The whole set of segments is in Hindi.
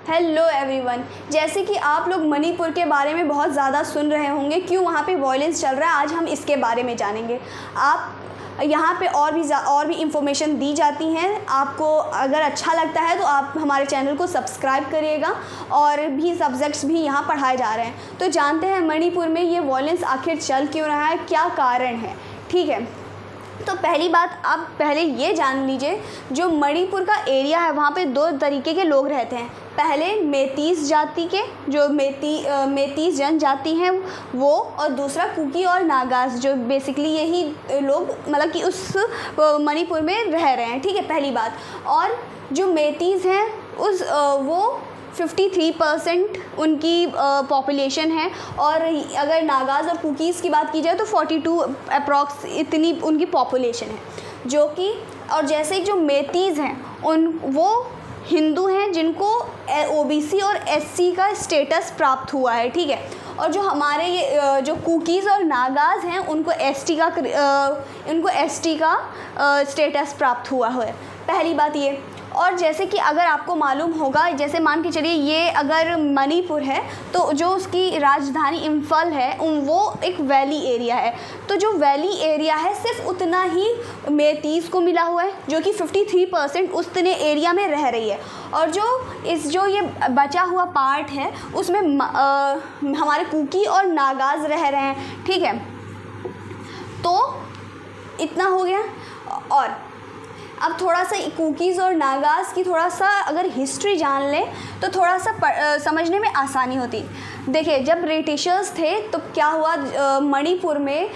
Hello everyone. जैसे कि आप लोग मणिपुर के बारे में बहुत ज़्यादा सुन रहे होंगे, क्यों वहाँ पे वॉयलेंस चल रहा है, आज हम इसके बारे में जानेंगे। आप यहाँ पे और भी इंफॉर्मेशन दी जाती हैं। आपको अगर अच्छा लगता है तो आप हमारे चैनल को सब्सक्राइब करिएगा, और भी सब्जेक्ट्स भी यहाँ पढ़ाए जा रहे हैं। तो जानते हैं मणिपुर में ये वॉयलेंस आखिर चल क्यों रहा है, क्या कारण है। ठीक है, तो पहली बात आप पहले ये जान लीजिए, जो मणिपुर का एरिया है वहाँ पे दो तरीके के लोग रहते हैं। पहले मेतीस जाति के, जो मेतीस जनजाति हैं वो, और दूसरा कुकी और नागास, जो बेसिकली यही लोग मतलब कि उस मणिपुर में रह रहे हैं। ठीक है, पहली बात। और जो मेतीस हैं वो 53% उनकी पॉपुलेशन है, और अगर नागाज़ और कुकीज़ की बात की जाए तो 42 अप्रॉक्स इतनी उनकी पॉपुलेशन है। जो कि और जैसे जो मेतीज़ हैं वो हिंदू हैं, जिनको ओबीसी और एससी का स्टेटस प्राप्त हुआ है। ठीक है, और जो हमारे ये जो कुकीज़ और नागाज़ हैं उनको एसटी का स्टेटस प्राप्त हुआ है। पहली बात ये। और जैसे कि अगर आपको मालूम होगा, जैसे मान के चलिए ये अगर मणिपुर है तो जो उसकी राजधानी इम्फाल है वो एक वैली एरिया है। तो जो वैली एरिया है सिर्फ उतना ही मेतीस को मिला हुआ है, जो कि 53% उतने एरिया में रह रही है। और जो ये बचा हुआ पार्ट है उसमें हमारे कुकी और नागाज़ रह रहे हैं। ठीक है, तो इतना हो गया। और अब थोड़ा सा कुकीज़ और नागाज़ की थोड़ा सा अगर हिस्ट्री जान लें तो थोड़ा सा समझने में आसानी होती। देखिए, जब ब्रिटिशर्स थे तो क्या हुआ, मणिपुर में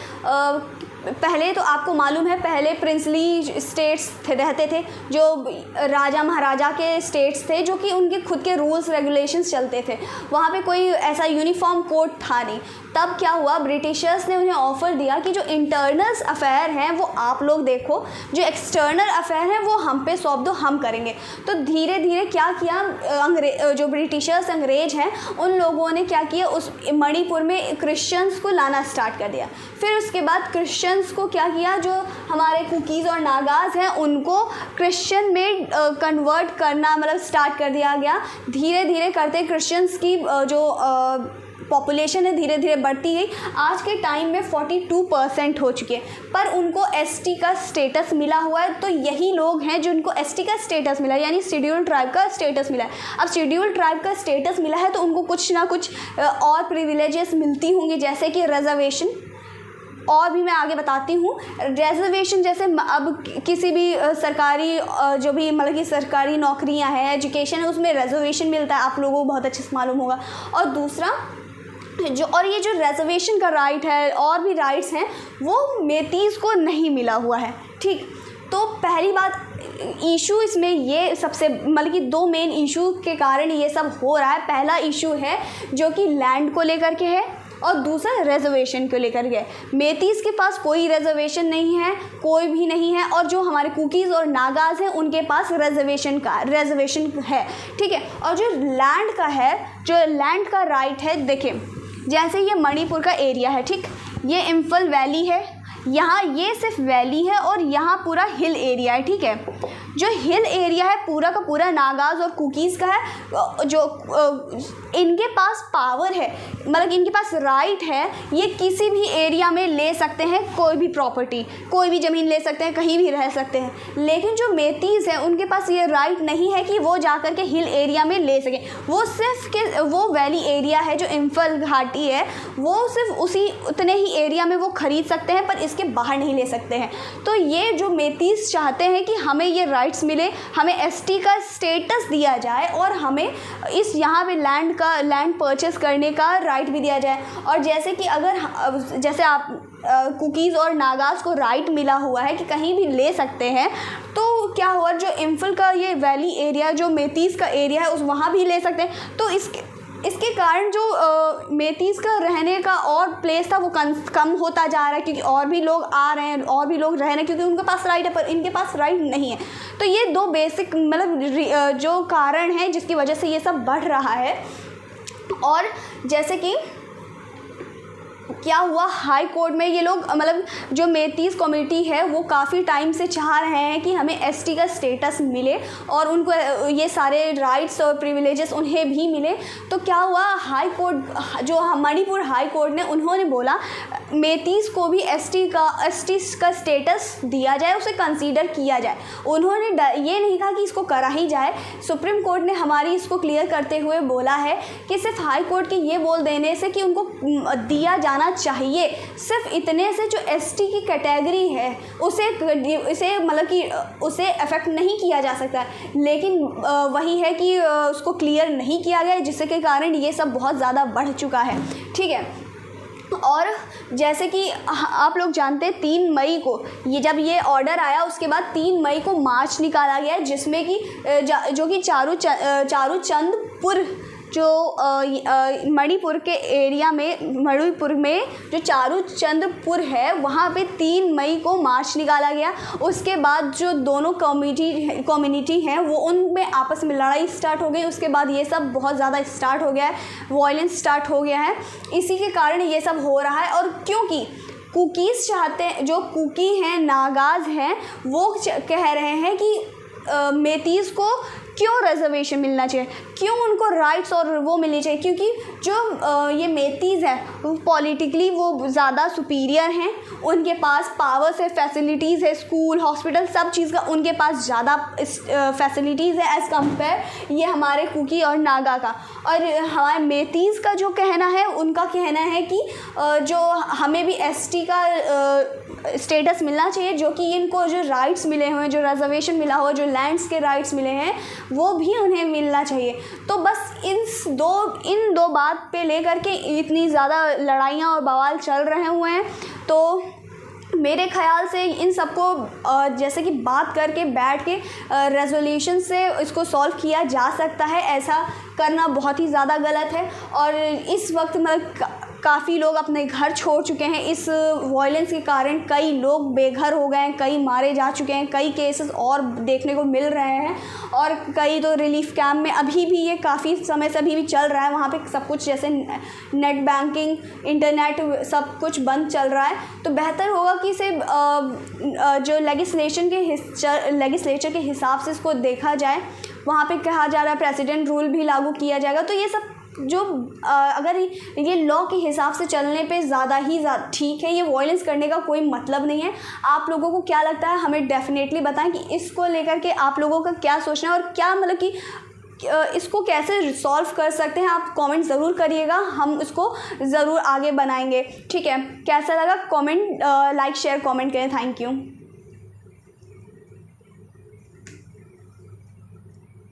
पहले तो आपको मालूम है पहले प्रिंसली स्टेट्स रहते थे, जो राजा महाराजा के स्टेट्स थे, जो कि उनके खुद के रूल्स रेगुलेशंस चलते थे। वहाँ पे कोई ऐसा यूनिफॉर्म कोड था नहीं। तब क्या हुआ, ब्रिटिशर्स ने उन्हें ऑफ़र दिया कि जो इंटरनल अफेयर हैं वो आप लोग देखो, जो एक्सटर्नल अफेयर हैं वो हम पे सौंप दो, हम करेंगे। तो धीरे धीरे क्या किया, जो ब्रिटिशर्स अंग्रेज हैं उन लोगों ने क्या किया, उस मणिपुर में क्रिश्चियंस को लाना स्टार्ट कर दिया। फिर उसके बाद क्रिश्चियंस को क्या किया, जो हमारे कुकीज़ और नागाज़ हैं उनको क्रिश्चियन में कन्वर्ट करना मतलब स्टार्ट कर दिया गया। धीरे धीरे करते क्रिश्चियंस की जो पॉपुलेशन है धीरे धीरे बढ़ती गई। आज के टाइम में 42% हो चुके हैं, पर उनको एसटी का स्टेटस मिला हुआ है। तो यही लोग हैं जिनको एसटी का स्टेटस मिला है, यानी शेड्यूल ट्राइब का स्टेटस मिला है। अब शेड्यूल ट्राइब का स्टेटस मिला है तो उनको कुछ ना कुछ और प्रिविलेजेस मिलती होंगी, जैसे कि रिजर्वेशन। और भी मैं आगे बताती हूँ। रिजर्वेशन जैसे अब किसी भी सरकारी जो भी मतलब कि सरकारी नौकरियाँ हैं, एजुकेशन है, उसमें रिजर्वेशन मिलता है, आप लोगों को बहुत अच्छे से मालूम होगा। और दूसरा ये जो रिजर्वेशन का राइट है और भी राइट्स हैं वो मेतीस को नहीं मिला हुआ है। ठीक, तो पहली बात इशू इसमें ये सबसे मतलब कि दो मेन इशू के कारण ये सब हो रहा है। पहला इशू है जो कि लैंड को लेकर के है, और दूसरा रिजर्वेशन को लेकर के। मेतीस के पास कोई रिजर्वेशन नहीं है, कोई भी नहीं है, और जो हमारे कुकीज़ और नागाज़ हैं उनके पास रिजर्वेशन है। ठीक है, और जो लैंड का राइट है, देखिए जैसे ये मणिपुर का एरिया है, ठीक, ये इम्फाल वैली है, यहाँ ये सिर्फ वैली है और यहाँ पूरा हिल एरिया है। ठीक है, जो हिल एरिया है पूरा का पूरा नागाज़ और कुकीज़ का है। जो इनके पास पावर है, मतलब इनके पास राइट है, ये किसी भी एरिया में ले सकते हैं, कोई भी प्रॉपर्टी, कोई भी ज़मीन ले सकते हैं, कहीं भी रह सकते हैं। लेकिन जो मेतीस हैं उनके पास ये राइट नहीं है कि वो जा कर के हिल एरिया में ले सकें। वो वैली एरिया है जो इम्फाल घाटी है, वो सिर्फ उतने ही एरिया में वो ख़रीद सकते हैं, पर इसके बाहर नहीं ले सकते हैं। तो ये जो मेतीस चाहते हैं कि हमें ये राइट्स मिले, हमें एसटी का स्टेटस दिया जाए, और हमें इस यहाँ पे लैंड परचेस करने का राइट भी दिया जाए। और जैसे कि जैसे आप कुकीज़ और नागाज़ को राइट मिला हुआ है कि कहीं भी ले सकते हैं, तो क्या हुआ, जो इम्फाल का ये वैली एरिया जो मेतीस का एरिया है वहाँ भी ले सकते हैं। तो इसके कारण जो मेतीस का रहने का और प्लेस था वो कम होता जा रहा है, क्योंकि और भी लोग आ रहे हैं, और भी लोग रह रहे हैं, क्योंकि उनके पास राइट है पर इनके पास राइट नहीं है। तो ये दो बेसिक मतलब जो कारण है जिसकी वजह से ये सब बढ़ रहा है। और जैसे कि क्या हुआ, हाई कोर्ट में ये लोग मतलब जो मेतीस कम्युनिटी है वो काफ़ी टाइम से चाह रहे हैं कि हमें एसटी का स्टेटस मिले और उनको ये सारे राइट्स और प्रिविलेजेस उन्हें भी मिले। तो क्या हुआ, हाई कोर्ट जो मणिपुर हाई कोर्ट ने उन्होंने बोला मेतीस को भी एसटी का स्टेटस दिया जाए, उसे कंसीडर किया जाए। उन्होंने ये नहीं कहा कि इसको करा ही जाए। सुप्रीम कोर्ट ने हमारी इसको क्लियर करते हुए बोला है कि सिर्फ हाई कोर्ट के ये बोल देने से कि उनको दिया जाना चाहिए, सिर्फ इतने से जो एसटी की कैटेगरी है उसे मतलब कि उसे अफेक्ट नहीं किया जा सकता। लेकिन वही है कि उसको क्लियर नहीं किया गया, जिसके कारण ये सब बहुत ज़्यादा बढ़ चुका है। ठीक है, और जैसे कि आप लोग जानते हैं 3 मई को जब ये ऑर्डर आया उसके बाद 3 मई को मार्च निकाला गया, जिसमें कि जो कि चारूचंदपुर जो मणिपुर के एरिया में मणिपुर में जो चारूचंदपुर है वहाँ पे 3 मई को मार्च निकाला गया। उसके बाद जो दोनों कम्युनिटी हैं वो उनमें आपस में लड़ाई स्टार्ट हो गई। उसके बाद ये सब बहुत ज़्यादा स्टार्ट हो गया है, वायलेंस स्टार्ट हो गया है, इसी के कारण ये सब हो रहा है। और क्योंकि कुकीज़ चाहते हैं, जो कुकी हैं, नागाज़ हैं, वो कह रहे हैं कि मेतीस को क्यों रिजर्वेशन मिलना चाहिए, क्यों उनको राइट्स और वो मिलनी चाहिए, क्योंकि जो ये मेतीज़ है पॉलिटिकली वो ज़्यादा सुपीरियर हैं, उनके पास पावर्स है, फैसिलिटीज़ है, स्कूल, हॉस्पिटल, सब चीज़ का उनके पास ज़्यादा फैसिलिटीज़ है एज़ कम्पेयर ये हमारे कुकी और नागा का। और हमारे मेतीज़ का जो कहना है, उनका कहना है कि जो हमें भी एसटी का स्टेटस मिलना चाहिए, जो कि इनको जो राइट्स मिले हुए हैं, जो रिजर्वेशन मिला हुआ, जो लैंड्स के राइट्स मिले हैं, वो भी उन्हें मिलना चाहिए। तो बस इन दो बात पे लेकर के इतनी ज़्यादा लड़ाइयाँ और बवाल चल रहे हुए हैं। तो मेरे ख़्याल से इन सबको जैसे कि बात करके बैठ के रेजोल्यूशन से इसको सॉल्व किया जा सकता है, ऐसा करना बहुत ही ज़्यादा गलत है। और इस वक्त मतलब काफ़ी लोग अपने घर छोड़ चुके हैं इस वायलेंस के कारण, कई लोग बेघर हो गए हैं, कई मारे जा चुके हैं, कई केसेस और देखने को मिल रहे हैं, और कई तो रिलीफ कैंप में अभी भी ये काफ़ी समय से अभी भी चल रहा है। वहाँ पे सब कुछ जैसे नेट बैंकिंग, इंटरनेट, सब कुछ बंद चल रहा है। तो बेहतर होगा कि इसे जो लेगिस्लेचर के हिसाब से इसको देखा जाए। वहाँ पे कहा जा रहा है प्रेसिडेंट रूल भी लागू किया जाएगा। तो ये सब जो अगर ये लॉ के हिसाब से चलने पे ज़्यादा ही ठीक है, ये वायलेंस करने का कोई मतलब नहीं है। आप लोगों को क्या लगता है, हमें डेफिनेटली बताएं कि इसको लेकर के आप लोगों का क्या सोचना है और क्या मतलब कि इसको कैसे रिसॉल्व कर सकते हैं। आप कमेंट ज़रूर करिएगा, हम इसको ज़रूर आगे बनाएंगे। ठीक है, कैसा लगा कमेंट, लाइक, शेयर, कमेंट करें। Thank you.